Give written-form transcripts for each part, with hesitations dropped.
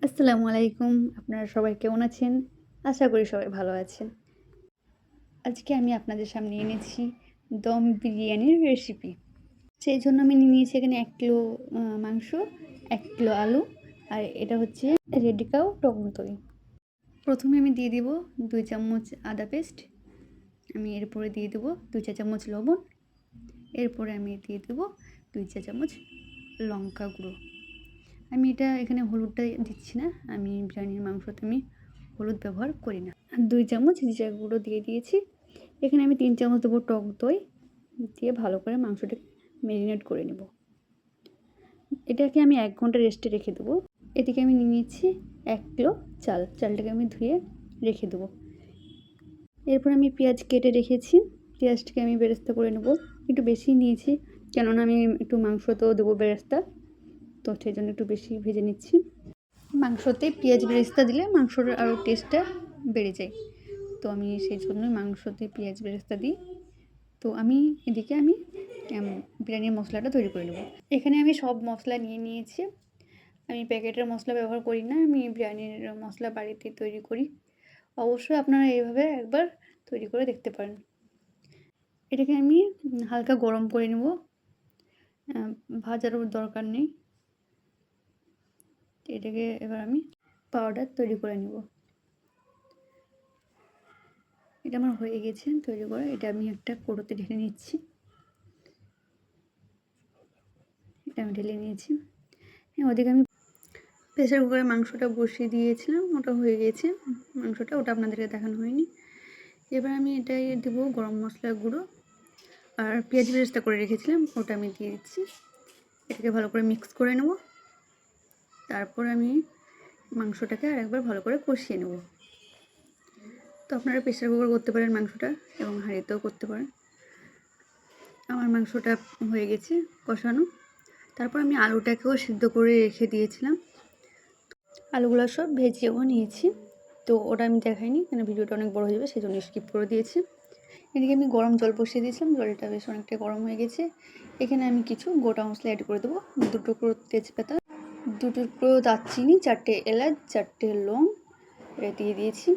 আসসালামু আলাইকুম। আপনারা সবাই কেমন আছেন? আশা করি সবাই ভালো আছেন। আজকে আমি আপনাদের সামনে এনেছি দম বিরিয়ানির রেসিপি। সেই জন্য আমি নিয়েছি এখানে ১ কিলো মাংস, ১ কিলো আলু আর এটা হচ্ছে রেডি কাউ টক দই। প্রথমে আমি দিয়ে দিব ২ চামচ আদা পেস্ট। আমি এরপরে দিয়ে দেব ২ চা চামচ লবণ। এরপরে আমি দিয়ে দেব ২ চা চামচ লঙ্কা গুঁড়ো। আমি এটা এখানে হলুদটা দিচ্ছি না। আমি বিরিয়ানির মাংসতে আমি হলুদ ব্যবহার করি না। আর ২ চামচ জিরা গুঁড়ো দিয়ে দিয়েছি। এখানে আমি ৩ চামচ দেবো টক দই দিয়ে ভালো করে মাংসটাকে ম্যারিনেট করে নেব। এটাকে আমি ১ ঘন্টা রেস্টে রেখে দেবো। এদিকে আমি নিয়ে নিচ্ছি ১ কিলো চাল। চালটাকে আমি ধুয়ে রেখে দেবো। এরপর আমি পেঁয়াজ কেটে রেখেছি। পেঁয়াজটাকে আমি বেরেস্তা করে নেব। একটু বেশি নিয়েছি কেননা আমি একটু মাংসতেও দেবো বেরেস্তা, তো সেই জন্য একটু বেশি ভেজে নিচ্ছি। মাংসতে পেঁয়াজ বেরেস্তা দিলে মাংসর আরও টেস্টটা বেড়ে যায়, তো আমি সেই জন্যই মাংসতে পেঁয়াজ বেরেস্তা দিই। তো আমি এদিকে বিরিয়ানির মশলাটা তৈরি করে নেব। এখানে আমি সব মশলা নিয়ে নিয়েছি। আমি প্যাকেটের মশলা ব্যবহার করি না, আমি বিরিয়ানির মশলা বাড়িতে তৈরি করি। অবশ্যই আপনারা এইভাবে একবার তৈরি করে দেখতে পারেন। এটাকে আমি হালকা গরম করে নেব, ভাজারও দরকার নেই। এটাকে এবার আমি পাউডার তৈরি করে নেব। এটা আমার হয়ে গেছে তৈরি করা। এটা আমি একটা কৌটোতে ঢেলে নিচ্ছি। এটা আমি ঢেলে নিয়েছি। হ্যাঁ, ওদিকে আমি প্রেসার কুকারে মাংসটা বসিয়ে দিয়েছিলাম, ওটা হয়ে গেছে মাংসটা, ওটা আপনাদেরকে দেখানো হয়নি। এবার আমি এটাই দেবো গরম মশলা গুঁড়ো আর পেঁয়াজ বেরেস্তা করে রেখেছিলাম, ওটা আমি দিয়ে দিচ্ছি। এটাকে ভালো করে মিক্স করে নেব। তারপর আমি মাংসটাকে আরেকবার ভালো করে কষিয়ে নেব। তো আপনারা প্রেসার কুকার করতে পারেন মাংসটা, এবং হাঁড়িতেও করতে পারেন। আমার মাংসটা হয়ে গেছে কষানো। তারপর আমি আলুটাকেও সিদ্ধ করে রেখে দিয়েছিলাম। আলুগুলো সব ভেজেও নিয়েছি, তো ওটা আমি দেখাইনি কেন ভিডিওটা অনেক বড় হয়ে যাবে, সেই জন্য স্কিপ করে দিয়েছি। এদিকে আমি গরম জল বসিয়ে দিয়েছিলাম, জলটা বেশ অনেকটা গরম হয়ে গেছে। এখানে আমি কিছু গোটা মশলা অ্যাড করে দেবো। 2 টুকরো তেজপাতা, 2 টুকরো দারচিনি, 4টে এলাচ, 4টে লং এটা দিয়ে দিয়েছি।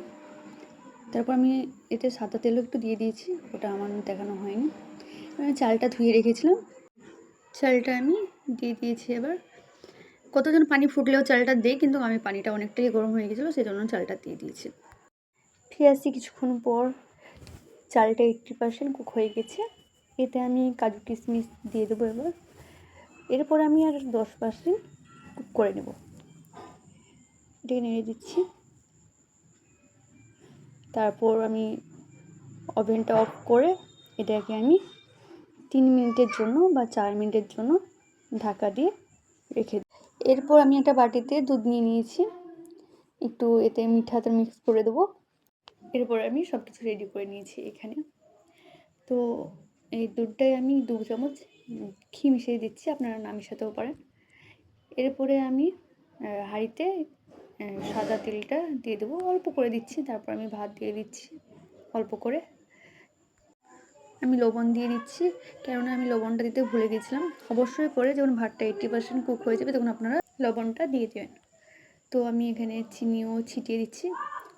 তারপর আমি এতে সাদা তেলও একটু দিয়ে দিয়েছি, ওটা আমার দেখানো হয়নি। আমি চালটা ধুয়ে রেখেছিলাম, চালটা আমি দিয়ে দিয়েছি। এবার কতজন পানি ফুটলেও চালটা দেয়, কিন্তু আমি পানিটা অনেকটাই গরম হয়ে গেছিলো, সেই জন্য চালটা দিয়ে দিয়েছি। ফিরে আসছি কিছুক্ষণ পর। চালটা 80% কুক হয়ে গেছে। এতে আমি কাজু কিশমিশ দিয়ে দেবো। এরপর আমি আর 10% কুক করে নেব। এটাকে নেড়ে দিচ্ছি। তারপর আমি ওভেনটা অফ করে এটাকে আমি 3 মিনিটের জন্য বা 4 মিনিটের জন্য ঢাকা দিয়ে রেখে দিই। এরপর আমি একটা বাটিতে দুধ নিয়ে নিয়েছি, একটু এতে মিঠাতে মিক্স করে দেবো। এরপর আমি সব কিছু রেডি করে নিয়েছি এখানে। তো এই দুধটায় আমি 2 চামচ ঘি মিশিয়ে দিচ্ছি, আপনারা না মেশাতেও পারেন। এরপরে আমি হাঁড়িতে সাদা তেলটা দিয়ে দেবো, অল্প করে দিচ্ছি। তারপর আমি ভাত দিয়ে দিচ্ছি অল্প করে। আমি লবণ দিয়ে দিচ্ছি, কেননা আমি লবণটা দিতে ভুলে গেছিলাম। অবশ্যই পরে যখন ভাতটা 80% কুক হয়ে যাবে তখন আপনারা লবণটা দিয়ে দেবেন। তো আমি এখানে চিনিও ছিটিয়ে দিচ্ছি।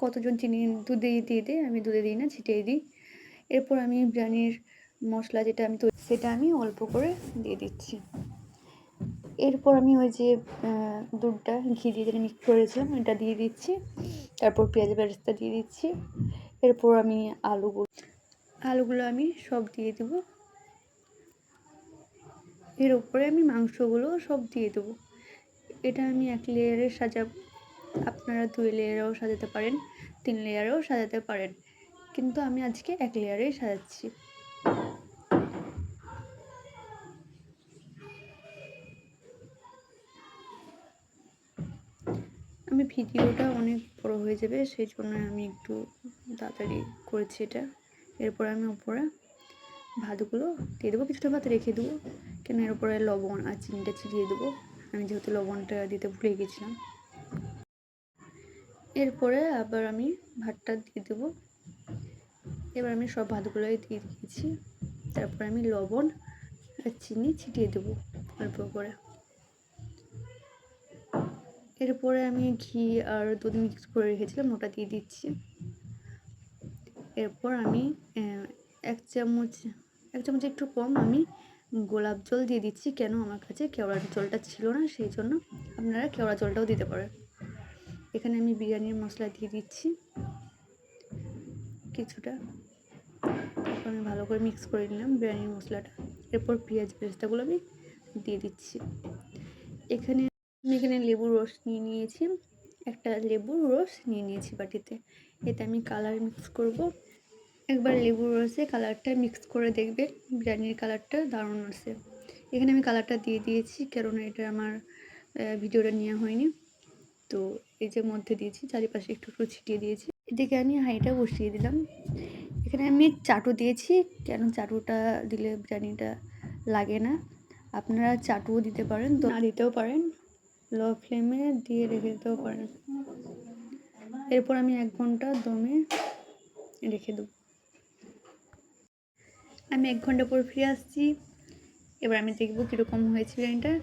কতজন চিনি দুধে দিয়ে দেয়, আমি দুধে দিই না, ছিটিয়ে দিই। এরপর আমি বিরিয়ানির মশলা যেটা আমি সেটা আমি অল্প করে দিয়ে দিচ্ছি। এরপর আমি ওই যে দুধটা ঘি দিয়ে যেটা মিক্স করেছিলাম এটা দিয়ে দিচ্ছি। তারপর পেঁয়াজ বেরেস্তা দিয়ে দিচ্ছি। এরপর আমি আলুগুলো আমি সব দিয়ে দেবো। এর উপরে আমি মাংসগুলো সব দিয়ে দেবো। এটা আমি 1 লেয়ারে সাজাবো, আপনারা 2 লেয়ারেও সাজাতে পারেন, 3 লেয়ারেও সাজাতে পারেন, কিন্তু আমি আজকে 1 লেয়ারেই সাজাচ্ছি। আমি ভিডিওটা অনেক বড় হয়ে যাবে, সেই জন্য আমি একটু তাড়াতাড়ি করেছি এটা। এরপর আমি উপরে ভাতগুলো দিয়ে দেবো, কিছুটা ভাত রেখে দেবো, কেন এর উপরে লবণ আর চিনিটা ছিটিয়ে দেবো, আমি যেহেতু লবণটা দিতে ভুলে গেছিলাম। এরপরে আবার আমি ভাতটা দিয়ে দেবো। এবার আমি সব ভাতগুলোই দিয়ে দিয়েছি। তারপর আমি লবণ আর চিনি ছিটিয়ে দেবো অল্প করে। এরপরে আমি ঘি আর দুধ মিক্স করে রেখেছিলাম, ওটা দিয়ে দিচ্ছি। এরপর আমি এক চামচ একটু কম আমি গোলাপ জল দিয়ে দিচ্ছি। কেন, আমার কাছে কেওড়ার জলটা ছিল না, সেই জন্য আপনারা কেওড়া জলটাও দিতে পারেন। এখানে আমি বিরিয়ানির মশলা দিয়ে দিচ্ছি কিছুটা। তারপর আমি ভালো করে মিক্স করে নিলাম বিরিয়ানির মশলাটা। এরপর পেঁয়াজ পেস্তাগুলো আমি দিয়ে দিচ্ছি। এখানে লেবুর রস নিয়ে নিয়েছি, একটা লেবুর রস নিয়ে নিয়েছি বাটিতে। এতে আমি কালার মিক্স করব। একবার লেবুর রসে কালারটা মিক্স করে দেখবেন, বিরিয়ানির কালারটা দারুণ আসে। এখানে আমি কালারটা দিয়ে দিয়েছি, কারণ এটা আমার ভিডিওটা নেওয়া হয়নি। তো এই যে মধ্যে দিয়েছি, চারিপাশে একটু একটু ছিটিয়ে দিয়েছি। এদিকে আমি হাঁড়িটা বসিয়ে দিলাম। এখানে আমি চাটু দিয়েছি, কেন চাটুটা দিলে বিরিয়ানিটা লাগে না। আপনারা চাটুও দিতে পারেন, তো না দিতেও পারেন, লো ফ্লেমে দিয়ে রেখে দিতেও পারেন। এরপর আমি 1 ঘন্টা দমে রেখে দেবো। আমি 1 ঘন্টা পর ফিরে আসছি। এবার আমি দেখবো কীরকম হয়েছে বিরিয়ানিটা।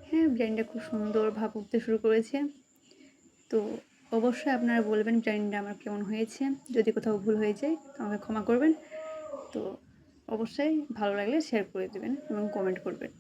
হ্যাঁ, বিরিয়ানিটা খুব সুন্দর ভাব উঠতে শুরু করেছে। তো অবশ্যই আপনারা বলবেন বিরিয়ানিটা আমার কেমন হয়েছে। যদি কোথাও ভুল হয়ে যায় তো আমাকে ক্ষমা করবেন। তো অবশ্যই ভালো লাগলে শেয়ার করে দেবেন এবং কমেন্ট করবেন।